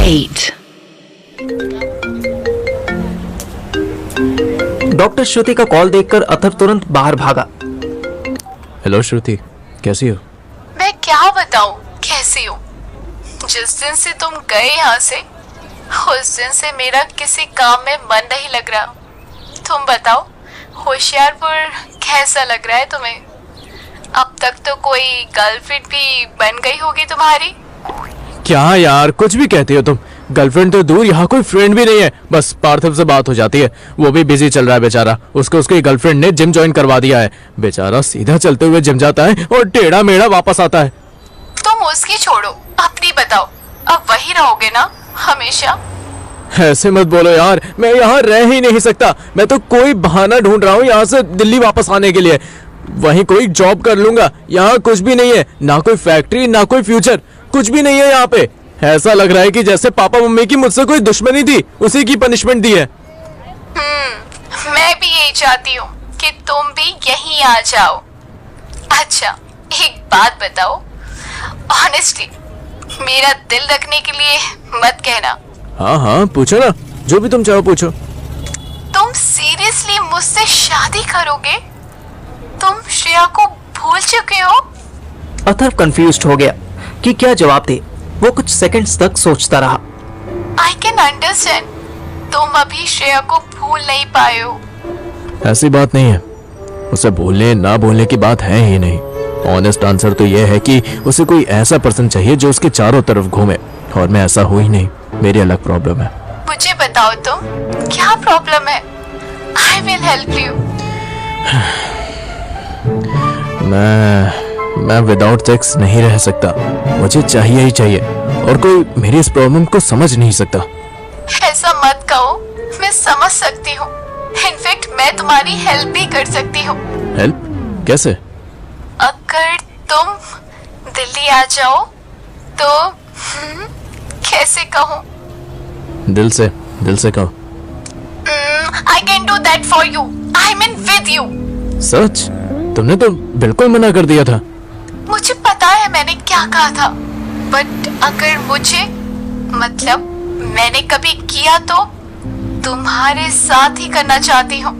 8. Doctor श्रुति का call देखकर अथर्व तुरंत बाहर भागा। हेलो श्रुति, कैसी हो? मैं क्या बताऊं कैसी हूँ। जिस दिन से तुम गए यहाँ से उस दिन से मेरा किसी काम में मन नहीं लग रहा। तुम बताओ होशियारपुर कैसा लग रहा है तुम्हें? अब तक तो कोई गर्लफ्रेंड भी बन गई होगी तुम्हारी। क्या यार कुछ भी कहती हो तुम। गर्लफ्रेंड तो दूर, यहाँ कोई फ्रेंड भी नहीं है। बस पार्थिव से बात हो जाती है, वो भी बिजी चल रहा है बेचारा। उसको उसकी गर्लफ्रेंड ने जिम ज्वाइन करवा दिया है। बेचारा सीधा चलते हुए जिम जाता है और टेढ़ा मेढ़ा वापस आता है। तुम उसकी छोड़ो, अपनी बताओ। अब वही रहोगे ना हमेशा? ऐसे मत बोलो यार, मैं यहाँ रह ही नहीं सकता। मैं तो कोई बहाना ढूंढ रहा हूँ यहाँ से दिल्ली वापस आने के लिए। वहीं कोई जॉब कर लूंगा। यहाँ कुछ भी नहीं है, ना कोई फैक्ट्री ना कोई फ्यूचर, कुछ भी नहीं है यहाँ पे। ऐसा लग रहा है कि जैसे पापा मम्मी की मुझसे कोई दुश्मनी थी, उसी की पनिशमेंट दी है। मैं भी यही चाहती हूँ कि तुम भी यहीं आ जाओ। अच्छा एक बात बताओ, ऑनेस्टली मेरा दिल रखने के लिए मत कहना। हाँ हाँ पूछो ना, जो भी तुम चाहो पूछो। तुम सीरियसली मुझसे शादी करोगे? तुम श्रेया को भूल चुके हो? अथर्व कंफ्यूज्ड हो गया कि क्या जवाब दे। वो कुछ सेकंड्स तक सोचता रहा। आई कैन अंडरस्टैंड, तुम अभी श्रेया को भूल नहीं पाए हो। ऐसी बात नहीं है, उसे भूलने ना भूलने की बात है ही नहीं। ऑनेस्ट आंसर तो यह है कि उसे कोई ऐसा पर्सन चाहिए जो उसके चारों तरफ घूमे, और मैं ऐसा हूं ही नहीं। मेरी अलग प्रॉब्लम है। मुझे बताओ तुम क्या प्रॉब्लम है, आई विल हेल्प यू। मैं विदाउट सेक्स नहीं रह सकता। मुझे चाहिए ही चाहिए, और कोई मेरी इस प्रॉब्लम को समझ नहीं सकता। ऐसा मत कहो, मैं समझ सकती हूँ। इनफैक्ट मैं तुम्हारी हेल्प भी कर सकती हूँ। हेल्प कैसे? अगर तुम दिल्ली आ जाओ तो कैसे कहूँ? दिल से कहो। I can do that for you, I mean with you. सच? तुमने तो बिल्कुल मना कर दिया था। मुझे पता है मैंने क्या कहा था, बट अगर मुझे मतलब मैंने कभी किया तो तुम्हारे साथ ही करना चाहती हूँ।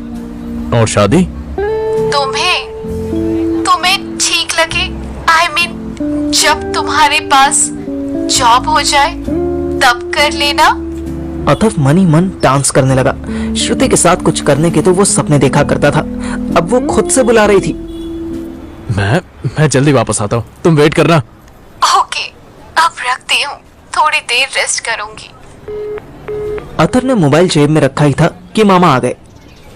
और शादी? तुम्हें ठीक लगे, आई मीन जब तुम्हारे पास जॉब हो जाए तब कर लेना। अथर्व मन ही मन डांस करने लगा। श्रुति के साथ कुछ करने के तो वो सपने देखा करता था, अब वो खुद से बुला रही थी। मैं जल्दी वापस आता हूँ, तुम वेट करना। ओके, अब रखती हूँ, थोड़ी देर रेस्ट करूंगी। अथर्व ने मोबाइल जेब में रखा ही था कि मामा आ गए।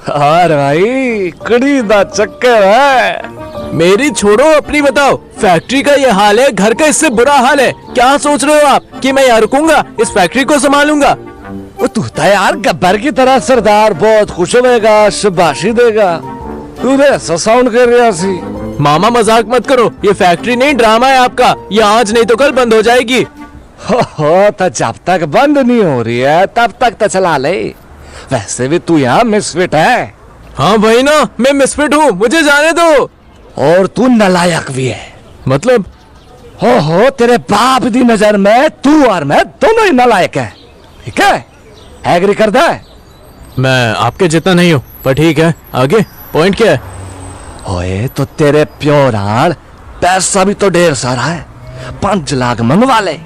अरे भाई कड़ी दा चक्कर है। मेरी छोड़ो, अपनी बताओ। फैक्ट्री का ये हाल है, घर का इससे बुरा हाल है। क्या सोच रहे हो आप कि मैं यहाँ रुकूंगा, इस फैक्ट्री को संभालूंगा? वो तू तो यार गब्बर की तरह सरदार बहुत खुश होगा, शाबाशी देगा। तू ऐसा साउंड कर रहा सी। मामा मजाक मत करो, ये फैक्ट्री नहीं ड्रामा है आपका। ये आज नहीं तो कल बंद हो जाएगी। हो तो जब तक बंद नहीं हो रही है तब तक तो चला ले। वैसे भी तू यहाँ मिसफिट है। हाँ भाई ना, मैं मिसफिट हूँ, मुझे जाने दो। और तू नालायक भी है। मतलब? हो तेरे बाप दी नजर में तू और मैं दोनों ही नालायक है। ठीक है, एग्री कर दे? मैं आपके जितना नहीं हूँ, पर ठीक है। आगे पॉइंट क्या है? ओए तो तेरे प्योरान पैसा भी तो ढेर सारा है। 5 लाख मंगवा ले,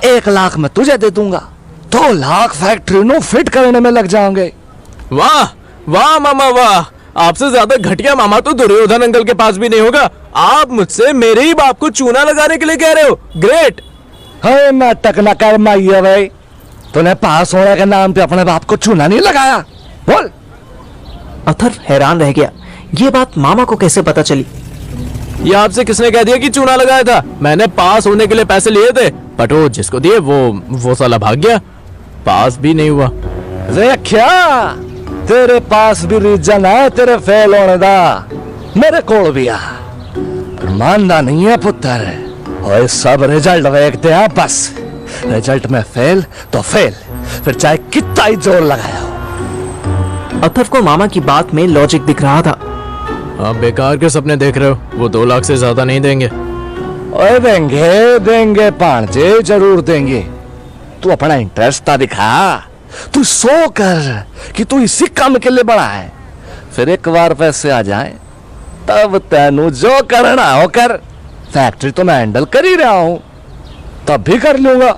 1 लाख मैं तुझे दे दूंगा, 2 लाख फैक्ट्री नो फिट करने में लग जाएंगे। वाह वाह मामा वाह, आपसे ज्यादा घटिया मामा तो दुर्योधन अंकल के पास भी नहीं होगा। आप मुझसे मेरे ही बाप को चूना लगाने के लिए कह रहे हो? ग्रेट। है नाटक न कर माइया भाई, तूने पास होने के नाम पे अपने बाप को चूना नहीं लगाया? बोल। अथर्व हैरान रह गया, ये बात मामा को कैसे पता चली? ये आपसे किसने कह दिया कि चूना लगाया था? मैंने पास होने के लिए पैसे लिए थे, बट वो जिसको दिए वो साला भाग गया, पास भी नहीं हुआ। क्या तेरे पास भी रीजन है तेरे फेल होने दा? मेरे कोल भी आ, पर मानना नहीं है पुत्र। और सब रिजल्ट देखते हैं, बस रिजल्ट में फेल तो फेल, फिर चाहे कितना ही जोर लगाया हो। अथर्व को मामा की बात में लॉजिक दिख रहा था। आप बेकार के सपने देख रहे हो, वो 2 लाख से ज्यादा नहीं देंगे। ओए देंगे पांचे, जरूर देंगे। तू अपना इंटरेस्ट तो दिखा। तू सो कर कि तू इसी काम के लिए बड़ा है। फिर एक बार पैसे आ जाए तब तेनू जो करना हो कर। फैक्ट्री तो मैं हैंडल कर ही रहा हूं, तब भी कर लूंगा।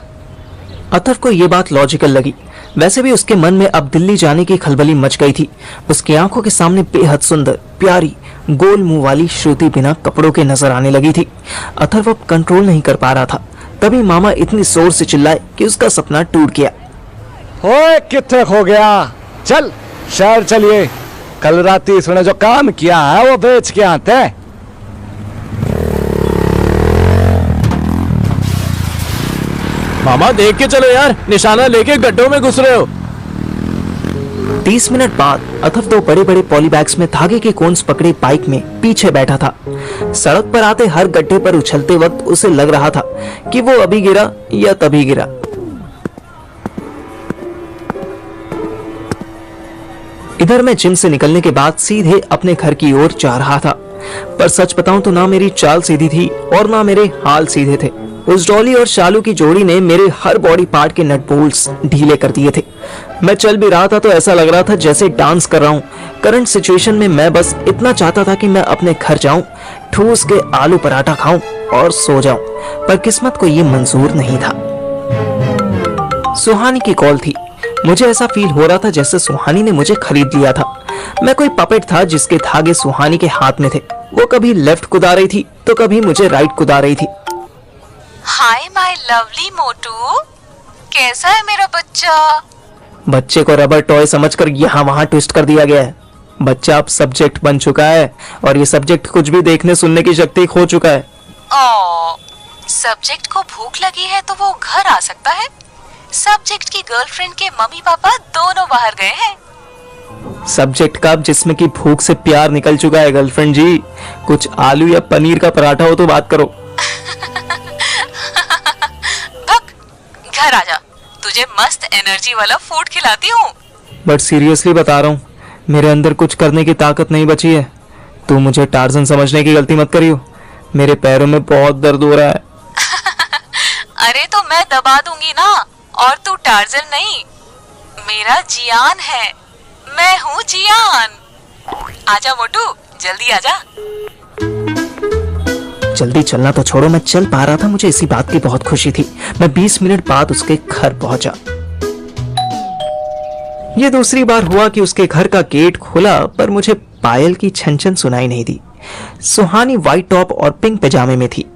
अथर्व को ये बात लॉजिकल लगी। वैसे भी उसके मन में अब दिल्ली जाने की खलबली मच गई थी। उसकी आंखों के सामने बेहद सुंदर, प्यारी, गोल मुंह वाली श्रुति बिना कपड़ों के नजर आने लगी थी। अथर्व अब कंट्रोल नहीं कर पा रहा था। तभी मामा इतनी जोर से चिल्लाए कि उसका सपना टूट गया। ओए किथे खो गया? चल शहर चलिए, कल रात इसने जो काम किया है वो बेच के आते हैं। मामा देख के चलो यार, निशाना लेके गड्ढों में घुस रहे हो। 30 मिनट बाद अथर्व 2 बड़े बड़े पॉलीबैग्स में धागे के कोन्स पकड़े बाइक में पीछे बैठा था। सड़क पर आते हर गड्ढे पर उछलते वक्त उसे लग रहा था कि वो अभी गिरा या तभी गिरा। इधर मैं जिम से निकलने के बाद सीधे अपने घर की ओर जा रहा था। पर सच बताऊं तो ना मेरी चाल सीधी थी और ना मेरे हाल सीधे थे। उस डॉली और शालू की जोड़ी ने मेरे हर बॉडी पार्ट के नट बोल्ट्स ढीले कर दिए थे। मैं चल भी रहा था तो ऐसा लग रहा था जैसे डांस कर रहा हूं। करंट सिचुएशन में मैं बस इतना चाहता था कि मैं अपने घर जाऊं, ठूस के आलू पराठा खाऊं और सो जाऊं। पर किस्मत को यह मंजूर नहीं था। सुहानी की कॉल थी। मुझे ऐसा फील हो रहा था जैसे सुहानी ने मुझे खरीद लिया था। मैं कोई पपेट था जिसके धागे सुहानी के हाथ में थे। वो कभी लेफ्ट कुदा रही थी तो कभी मुझे राइट कुदा रही थी। हाय माय लवली मोटू, कैसा है मेरा बच्चा? बच्चे को रबर टॉय समझकर यहाँ वहां ट्विस्ट कर दिया गया है। बच्चा अब सब्जेक्ट बन चुका है और ये सब्जेक्ट कुछ भी देखने सुनने की शक्ति खो चुका है। सब्जेक्ट को भूख लगी है तो वो घर आ सकता है। सब्जेक्ट की गर्लफ्रेंड के मम्मी पापा दोनों बाहर गए हैं। सब्जेक्ट का जिसमें की भूख से प्यार निकल चुका है गर्लफ्रेंड जी। कुछ आलू या पनीर का पराठा हो तो बात करो। भग, घर आजा, तुझे मस्त एनर्जी वाला फूड खिलाती हूँ। बट सीरियसली बता रहा हूँ, मेरे अंदर कुछ करने की ताकत नहीं बची है। तू मुझे टार्जन समझने की गलती मत करियो। मेरे पैरों में बहुत दर्द हो रहा है। अरे तो मैं दबा दूंगी ना, और तू टार्जन नहीं, मेरा जियान है। मैं हूँ जियान। आजा मोटू, जल्दी आजा। जल्दी चलना तो छोड़ो, मैं चल पा रहा था। मुझे इसी बात की बहुत खुशी थी। मैं 20 मिनट बाद उसके घर पहुंचा। यह दूसरी बार हुआ कि उसके घर का गेट खुला पर मुझे पायल की छन छन सुनाई नहीं दी। सुहानी व्हाइट टॉप और पिंक पैजामे में थी।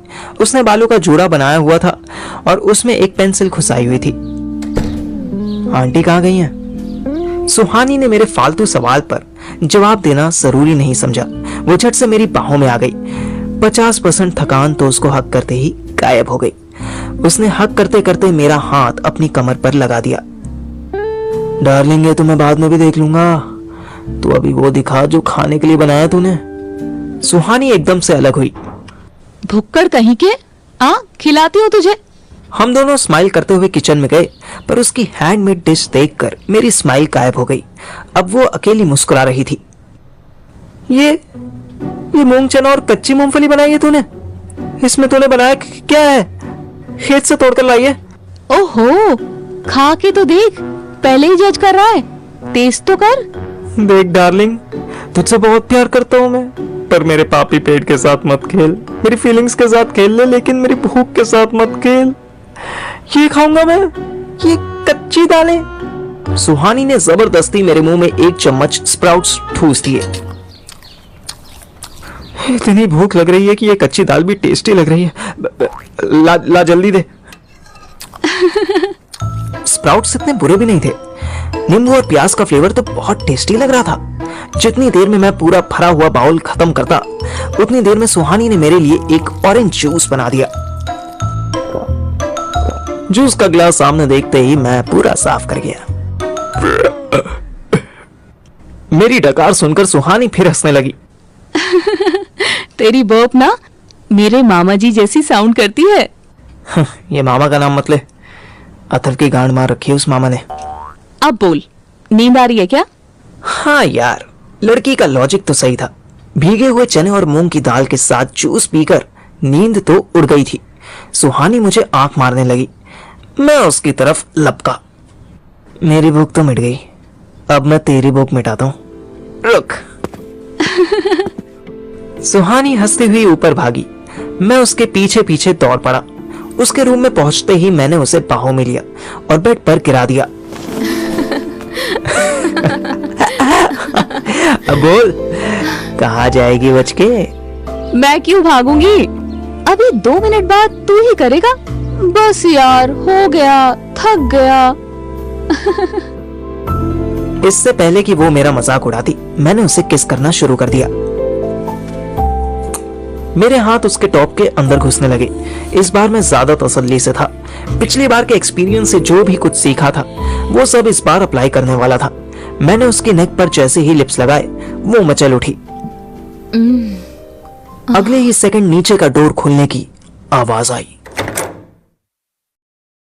उसने बालों का जूड़ा बनाया हुआ था और उसमें एक पेंसिल घुसाई हुई थी। आंटी कहाँ गई हैं? सुहानी ने मेरे फालतू सवाल पर जवाब देना जरूरी नहीं समझा। वो झट से मेरी बाहों में आ गई। 50% थकान तो उसको हक करते ही गायब हो गई। उसने हक करते करते मेरा हाथ अपनी कमर पर लगा दिया। डार्लिंग, ये तो मैं बाद में भी देख लूंगा। तू अभी वो दिखा जो खाने के लिए बनाया तूने। सुहानी एकदम से अलग हुई। भुक्कड़ कहीं के, खिलाती हूँ तुझे। हम दोनों स्माइल करते हुए किचन में गए पर उसकी हैंडमेड डिश देखकर मेरी स्माइल गायब हो गई। अब वो अकेली मुस्कुरा रही थी। ये मूंग चना और कच्ची मूंगफली बनाई है तूने? इसमें तूने बनाया क्या है? खेत से तोड़कर लाई है? ओहो, खा के तो देख, पहले ही जज कर रहा है। टेस्ट तो कर। देख डार्लिंग, तुझसे बहुत प्यार करता हूँ मैं, पर मेरे पापी पेट के साथ मत खेल। मेरी फीलिंग्स के साथ खेल ले, लेकिन मेरी भूख के साथ मत खेल। ये खाऊंगा मैं, ये कच्ची दालें। सुहानी ने जबरदस्ती मेरे मुंह में 1 चम्मच स्प्राउट्स ठूस दिए। इतनी भूख लग रही है कि ये कच्ची दाल भी टेस्टी लग रही है। ला जल्दी दे। स्प्राउट्स इतने बुरे भी नहीं थे। नींबू और प्याज का फ्लेवर तो बहुत टेस्टी लग रहा था। जितनी देर में मैं पूरा भरा हुआ बाउल खत्म करता, उतनी देर में सुहानी ने मेरे लिए एक ऑरेंज जूस बना दिया। जूस का ग्लास सामने देखते ही मैं पूरा साफ कर गया। मेरी डकार सुनकर सुहानी फिर हंसने लगी। तेरी बर्प ना मेरे मामा जी जैसी साउंड करती है। ये मामा का नाम मत ले। अथर्व की गांड मार रखी है उस मामा ने। अब बोल, नींद आ रही है क्या? हाँ यार, लड़की का लॉजिक तो सही था। भीगे हुए चने और मूंग की दाल के साथ जूस पीकर नींद तो उड़ गई थी। सुहानी मुझे आंख मारने लगी। मैं उसकी तरफ लपका। मेरी भूख तो मिट गई, अब मैं तेरी भूख मिटाता हूं, रुक। सुहानी हंसती हुई ऊपर भागी। मैं उसके पीछे पीछे दौड़ पड़ा। उसके रूम में पहुंचते ही मैंने उसे बाहों में लिया और बेड पर गिरा दिया। अब बोल, कहाँ जाएगी बच के? मैं क्यों भागूंगी? अभी 2 मिनट बाद तू ही करेगा। बस यार, हो गया, थक गया। इससे पहले कि वो मेरा मजाक उड़ाती, मैंने उसे किस करना शुरू कर दिया। मेरे हाथ उसके टॉप के अंदर घुसने लगे। इस बार मैं ज्यादा तसल्ली से था। पिछली बार के एक्सपीरियंस से जो भी कुछ सीखा था वो सब इस बार अप्लाई करने वाला था। मैंने उसकी नेक पर जैसे ही लिप्स लगाए वो मचल उठी। अगले ही सेकंड नीचे का डोर खुलने की आवाज आई।